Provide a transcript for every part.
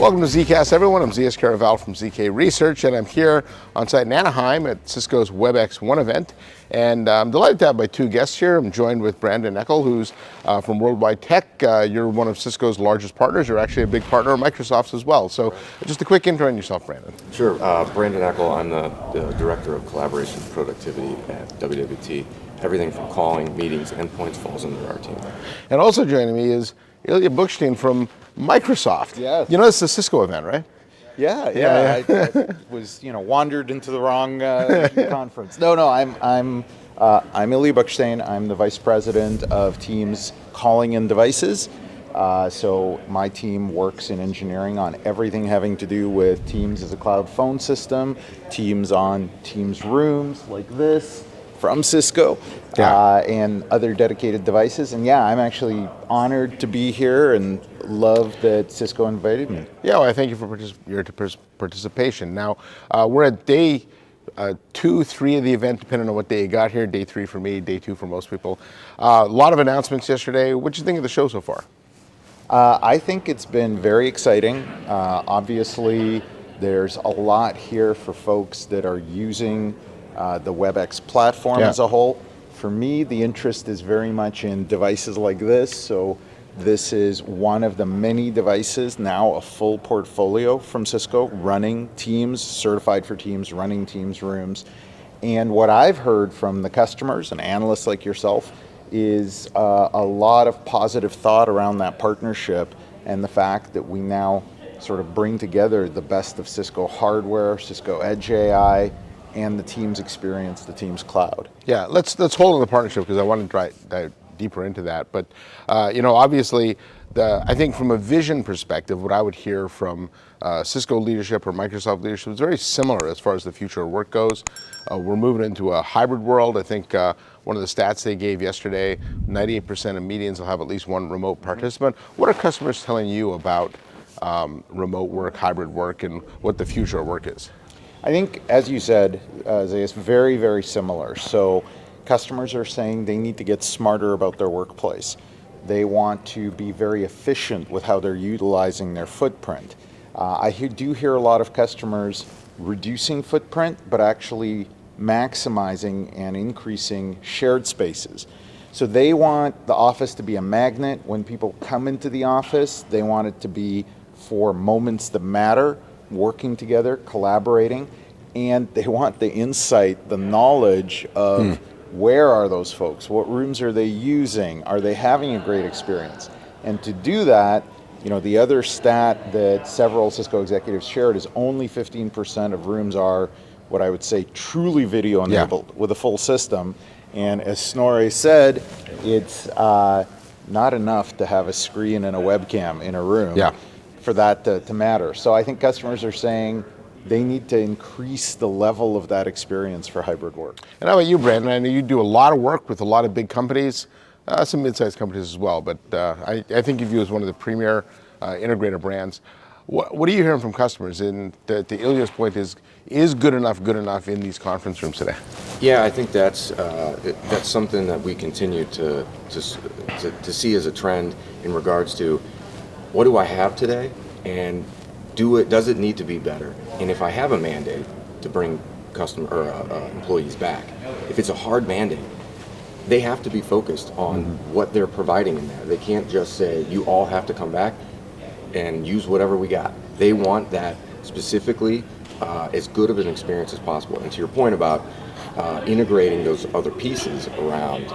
Welcome to ZKast, everyone. I'm ZS Caraval from ZK Research, and I'm here on site in Anaheim at Cisco's WebexOne event. And I'm delighted to have my two guests here. I'm joined with Brandon Echele, who's from Worldwide Tech. You're one of Cisco's largest partners. You're actually a big partner of Microsoft's as well. So just a quick intro on yourself, Brandon. Sure. Brandon Echele. I'm the Director of Collaboration and Productivity at WWT. Everything from calling, meetings, endpoints falls under our team. And also joining me is Ilya Bukshteyn from Microsoft. Yes. You know, it's a Cisco event, right? Yeah. I was, wandered into the wrong conference. No, I'm Ilya Bukshteyn. I'm the Vice President of Teams Calling and Devices. So my team works in engineering on everything having to do with Teams as a cloud phone system, Teams on Teams rooms like this from Cisco, and other dedicated devices. And I'm actually honored to be here and love that Cisco invited me. Yeah, well, I thank you for your participation. Now, we're at day 2, 3 of the event, depending on what day you got here. Day 3 for me, day 2 for most people. A lot of announcements yesterday. What did you think of the show so far? I think it's been very exciting. Obviously, there's a lot here for folks that are using the WebEx platform as a whole. For me, the interest is very much in devices like this. So this is one of the many devices, now a full portfolio from Cisco, running Teams, certified for Teams, running Teams rooms. And what I've heard from the customers and analysts like yourself is a lot of positive thought around that partnership and the fact that we now sort of bring together the best of Cisco hardware, Cisco Edge AI, and the Teams experience, the Teams cloud. Yeah, let's hold on the partnership because I want to dive deeper into that. But obviously, I think from a vision perspective, what I would hear from Cisco leadership or Microsoft leadership is very similar as far as the future of work goes. We're moving into a hybrid world. I think one of the stats they gave yesterday, 98% of meetings will have at least one remote participant. What are customers telling you about remote work, hybrid work, and what the future of work is? I think, as you said, it's very, very similar. So customers are saying they need to get smarter about their workplace. They want to be very efficient with how they're utilizing their footprint. I do hear a lot of customers reducing footprint, but actually maximizing and increasing shared spaces. So they want the office to be a magnet. When people come into the office, they want it to be for moments that matter, working together, collaborating, and they want the insight, the knowledge of where are those folks, what rooms are they using, are they having a great experience? And to do that, the other stat that several Cisco executives shared is only 15% of rooms are what I would say truly video enabled with a full system. And as Snorri said, it's not enough to have a screen and a webcam in a room for that to matter. So I think customers are saying they need to increase the level of that experience for hybrid work. And how about you, Brandon? I know you do a lot of work with a lot of big companies, some mid-sized companies as well, but I think of you as one of the premier integrator brands. What are you hearing from customers? And to Ilya's point, is good enough in these conference rooms today? Yeah, I think that's something that we continue to see as a trend in regards to what do I have today, and does it need to be better? And if I have a mandate to bring employees back, if it's a hard mandate, they have to be focused on what they're providing in there. They can't just say, you all have to come back and use whatever we got. They want that specifically as good of an experience as possible. And to your point about integrating those other pieces around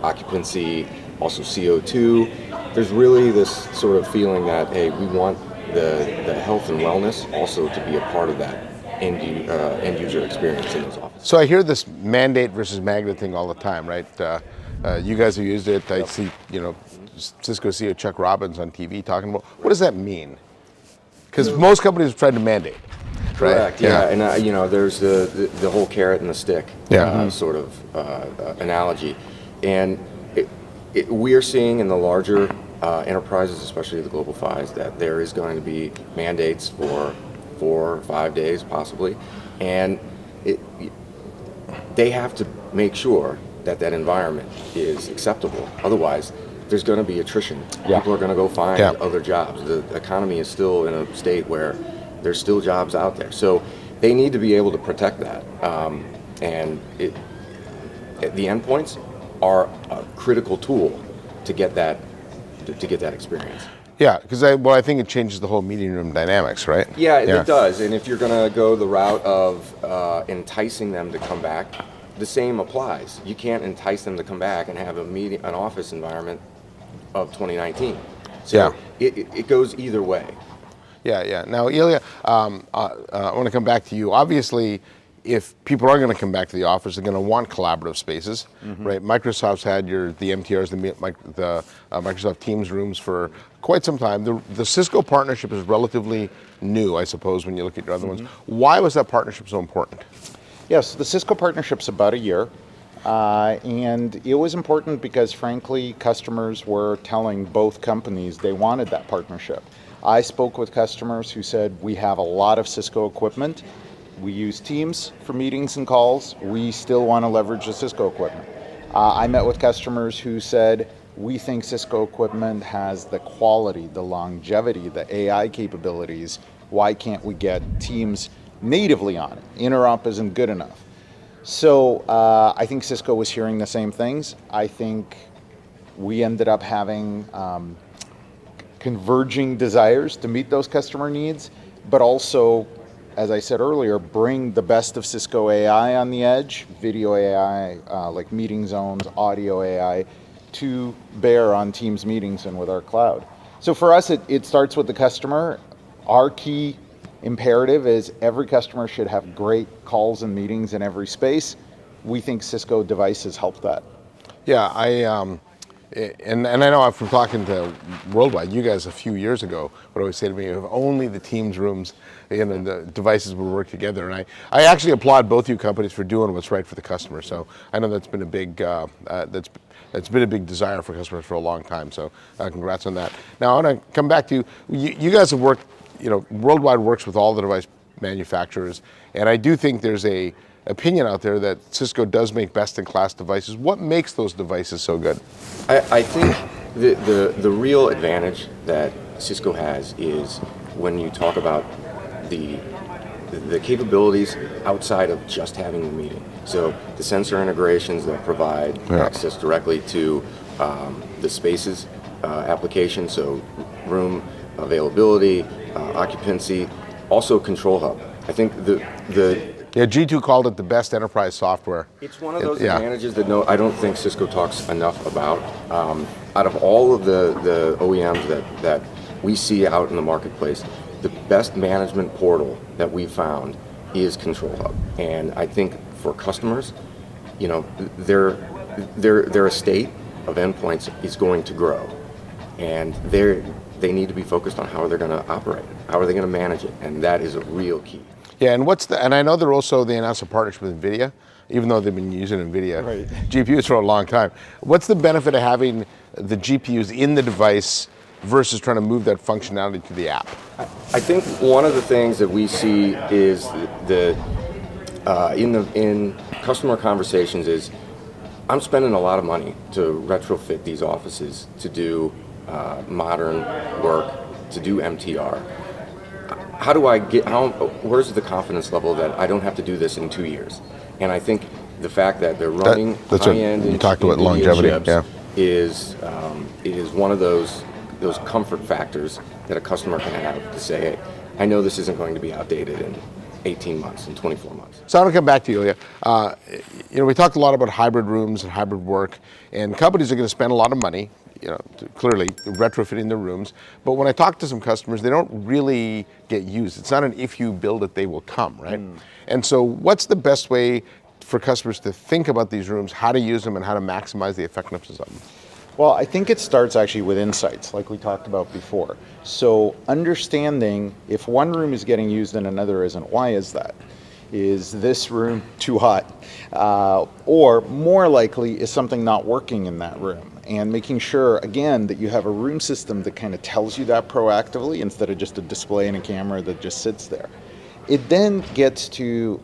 occupancy, also CO2, there's really this sort of feeling that, hey, we want the health and wellness also to be a part of that end user experience in those offices. So I hear this mandate versus magnet thing all the time, right? You guys have used it. I see, Cisco CEO Chuck Robbins on TV talking about, what does that mean? Because most companies have tried to mandate. Correct. Right? Yeah, and there's the whole carrot and the stick sort of analogy, and we are seeing in the larger enterprises, especially the global fives, that there is going to be mandates for 4 or 5 days possibly, and they have to make sure that environment is acceptable. Otherwise, there's going to be attrition. Yeah. People are going to go find Yeah. other jobs. The economy is still in a state where there's still jobs out there. So they need to be able to protect that. And the endpoints are a critical tool to get that experience. Yeah, because I think it changes the whole meeting room dynamics, right? Yeah, it does. And if you're going to go the route of enticing them to come back, the same applies. You can't entice them to come back and have an office environment of 2019. So it goes either way. Yeah. Now, Ilya, I want to come back to you. Obviously, if people are going to come back to the office, they're going to want collaborative spaces, right? Microsoft's had the MTRs, the Microsoft Teams rooms for quite some time. The Cisco partnership is relatively new, I suppose, when you look at your other ones. Why was that partnership so important? Yes, the Cisco partnership's about a year. And it was important because, frankly, customers were telling both companies they wanted that partnership. I spoke with customers who said, we have a lot of Cisco equipment. We use Teams for meetings and calls. We still want to leverage the Cisco equipment. I met with customers who said, we think Cisco equipment has the quality, the longevity, the AI capabilities. Why can't we get Teams natively on it? Interop isn't good enough. So I think Cisco was hearing the same things. I think we ended up having converging desires to meet those customer needs, but also, as I said earlier, bring the best of Cisco AI on the edge, video AI, like meeting zones, audio AI, to bear on Teams meetings and with our cloud. So for us, it starts with the customer. Our key imperative is every customer should have great calls and meetings in every space. We think Cisco devices help that. Yeah, and I know from talking to Worldwide, you guys a few years ago would always say to me, if only the Teams rooms and the devices would work together. And I actually applaud both you companies for doing what's right for the customer. So I know that's been a big that's been a big desire for customers for a long time. So congrats on that. Now I want to come back to you. You guys have worked. Worldwide works with all the device manufacturers, and I do think there's a opinion out there that Cisco does make best-in-class devices. What makes those devices so good? I think the real advantage that Cisco has is when you talk about the capabilities outside of just having the meeting. So the sensor integrations that provide access directly to the spaces application, so room availability, occupancy, also control hub. I think G2 called it the best enterprise software. It's one of those advantages that I don't think Cisco talks enough about. Out of all of the OEMs that we see out in the marketplace, the best management portal that we found is Control Hub. And I think for customers, their estate of endpoints is going to grow. And they need to be focused on how they're going to operate, how are they going to manage it, and that is a real key. Yeah, and I know they announced a partnership with Nvidia, even though they've been using Nvidia GPUs for a long time. What's the benefit of having the GPUs in the device versus trying to move that functionality to the app? I think one of the things that we see is in customer conversations is, I'm spending a lot of money to retrofit these offices to do modern work, to do MTR. Where's the confidence level that I don't have to do this in 2 years? And I think the fact that they're running high-end you talked about longevity, is one of those comfort factors that a customer can have to say, hey, I know this isn't going to be outdated in 18 months and 24 months. So I want to come back to you, Ilya. We talked a lot about hybrid rooms and hybrid work, and companies are going to spend a lot of money, clearly retrofitting their rooms. But when I talk to some customers, they don't really get used. It's not an if you build it, they will come, right? And so what's the best way for customers to think about these rooms, how to use them, and how to maximize the effectiveness of them? Well, I think it starts actually with insights, like we talked about before. So understanding if one room is getting used and another isn't, why is that? Is this room too hot? Or more likely, is something not working in that room? And making sure, again, that you have a room system that kind of tells you that proactively instead of just a display and a camera that just sits there. It then gets to,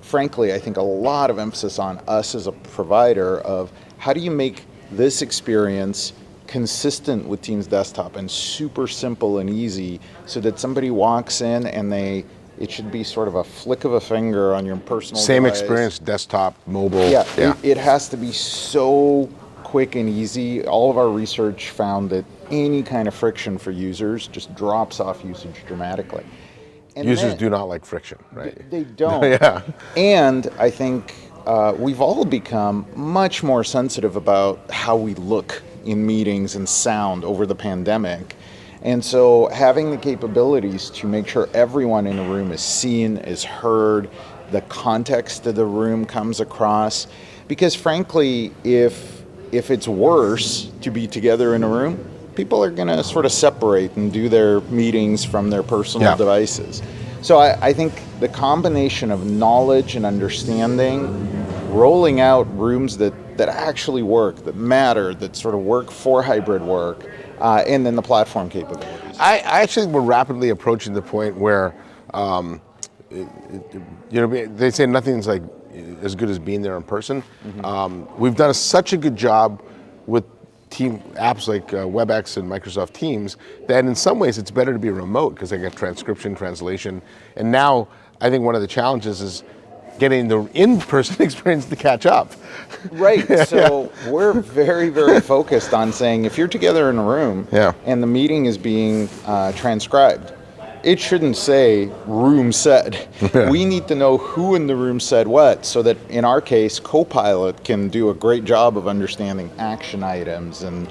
frankly, I think a lot of emphasis on us as a provider of how do you make this experience consistent with Teams Desktop and super simple and easy, so that somebody walks in and it should be sort of a flick of a finger on your personal Same device. experience, desktop, mobile. Yeah, it has to be so quick and easy. All of our research found that any kind of friction for users just drops off usage dramatically. And Users then- do not like friction, right? They don't. Yeah. And I think we've all become much more sensitive about how we look in meetings and sound over the pandemic. And so having the capabilities to make sure everyone in the room is seen, is heard, the context of the room comes across. Because frankly, if it's worse to be together in a room, people are going to sort of separate and do their meetings from their personal devices. So I think the combination of knowledge and understanding, rolling out rooms that actually work, that matter, that sort of work for hybrid work, and then the platform capabilities. I actually think we're rapidly approaching the point where, they say nothing's like as good as being there in person. We've done such a good job with team apps like WebEx and Microsoft Teams that in some ways it's better to be remote because they get transcription, translation, and now I think one of the challenges is getting the in-person experience to catch up. Right. So we're very, very focused on saying if you're together in a room and the meeting is being transcribed, it shouldn't say room said. We need to know who in the room said what, so that in our case, Copilot can do a great job of understanding action items and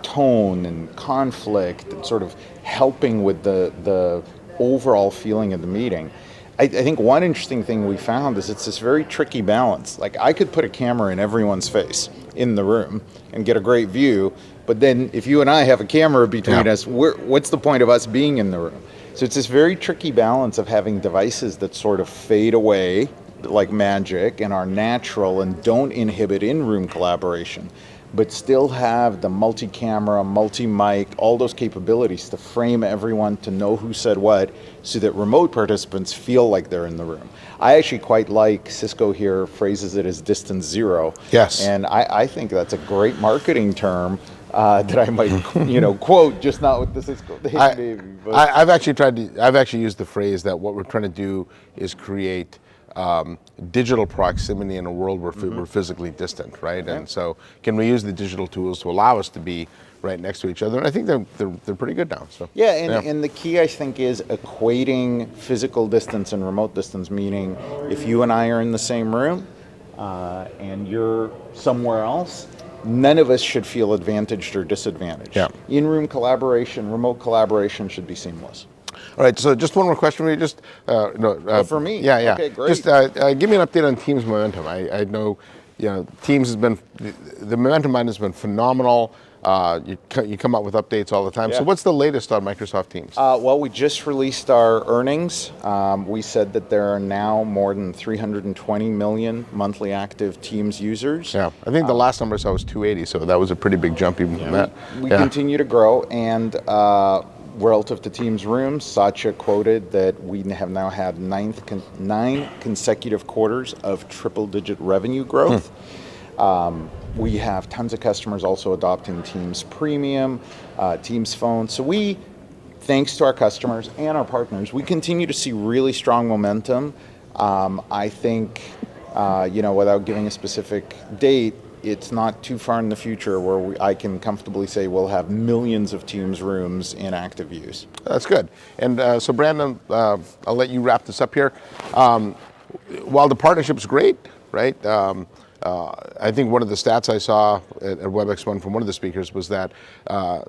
tone and conflict and sort of helping with the overall feeling of the meeting. I think one interesting thing we found is it's this very tricky balance. Like I could put a camera in everyone's face in the room and get a great view, but then if you and I have a camera between us, what's the point of us being in the room? So it's this very tricky balance of having devices that sort of fade away like magic and are natural and don't inhibit in-room collaboration, but still have the multi-camera, multi-mic, all those capabilities to frame everyone to know who said what, so that remote participants feel like they're in the room. I actually quite like Cisco here phrases it as distance zero. Yes. And I think that's a great marketing term that I might, quote, just not with the Cisco maybe. But. I've actually used the phrase that what we're trying to do is create digital proximity in a world where we're physically distant, right? And so can we use the digital tools to allow us to be right next to each other? And I think they're pretty good now. So and the key, I think, is equating physical distance and remote distance, meaning if you and I are in the same room and you're somewhere else, none of us should feel advantaged or disadvantaged. In-room collaboration, remote collaboration should be seamless. All right, so just one more question for you. Just for me? Yeah. Okay, great. Just give me an update on Teams momentum. I know, Teams has been, the momentum has been phenomenal. You come out with updates all the time. So what's the latest on Microsoft Teams? Well, we just released our earnings. We said that there are now more than 320 million monthly active Teams users. Yeah, I think the last number I saw was 280, so that was a pretty big jump even from that. We continue to grow, and relative to Teams Rooms, Satya quoted that we have now had 9 consecutive quarters of triple-digit revenue growth. We have tons of customers also adopting Teams Premium, Teams Phone. So we, thanks to our customers and our partners, we continue to see really strong momentum. I think, without giving a specific date, it's not too far in the future where I can comfortably say we'll have millions of Teams rooms in active use. That's good. And so Brandon, I'll let you wrap this up here. While the partnership's great, right? I think one of the stats I saw at WebexOne from one of the speakers was that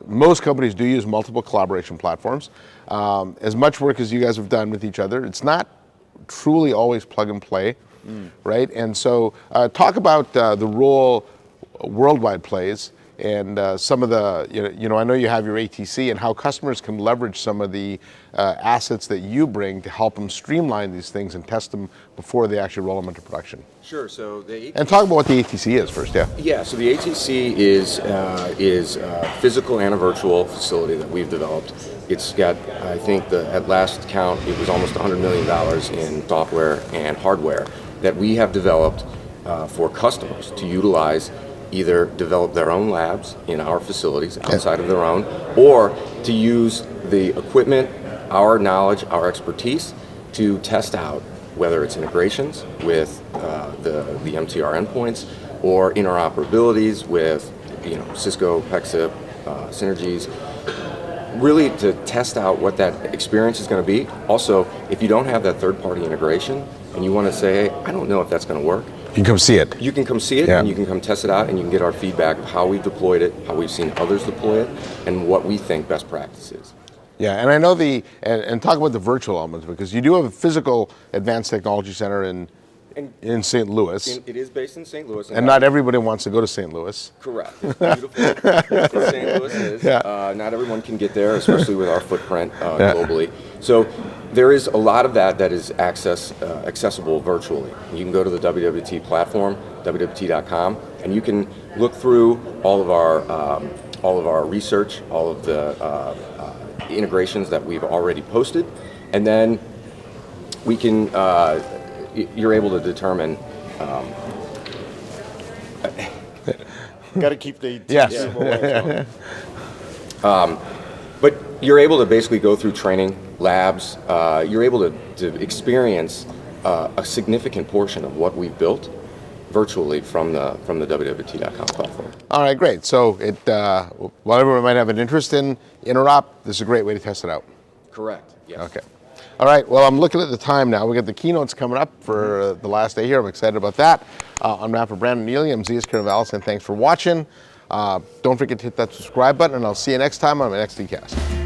most companies do use multiple collaboration platforms. As much work as you guys have done with each other, it's not truly always plug and play, right? And so talk about the role Worldwide plays and some of the, I know you have your ATC and how customers can leverage some of the assets that you bring to help them streamline these things and test them before they actually roll them into production. Sure. So and talk about what the ATC is first. Yeah. So the ATC is a physical and a virtual facility that we've developed. It's got, I think, at last count, it was almost $100 million in software and hardware that we have developed for customers to utilize either develop their own labs in our facilities outside of their own, or to use the equipment, our knowledge, our expertise to test out whether it's integrations with the MTR endpoints or interoperabilities with Cisco, PEXIP, synergies, really to test out what that experience is going to be. Also, if you don't have that third-party integration and you want to say, hey, I don't know if that's going to work, You can come see it. you can come see it, and you can come test it out, and you can get our feedback of how we've deployed it, how we've seen others deploy it, and what we think best practice is. Yeah, and I know and talk about the virtual elements, because you do have a physical advanced technology center in St. Louis. It is based in St. Louis. And not everybody wants to go to St. Louis. Correct. It's beautiful. As St. Louis is. Not everyone can get there, especially with our footprint globally. So there is a lot of that is accessible virtually. You can go to the WWT platform, WWT.com, and you can look through all of our research, all of the integrations that we've already posted, and then we can. You're able to determine. Got to keep the Yes. But you're able to basically go through training labs. You're able to experience a significant portion of what we've built virtually from the WWT.com platform. All right, great. So while everyone might have an interest in interop, this is a great way to test it out. Correct. Yes. Okay. All right, well, I'm looking at the time now. We got the keynotes coming up for the last day here. I'm excited about that. On behalf of Brandon Echele, I'm ZKast Carnavalis, and thanks for watching. Don't forget to hit that subscribe button, and I'll see you next time on my next ZKast.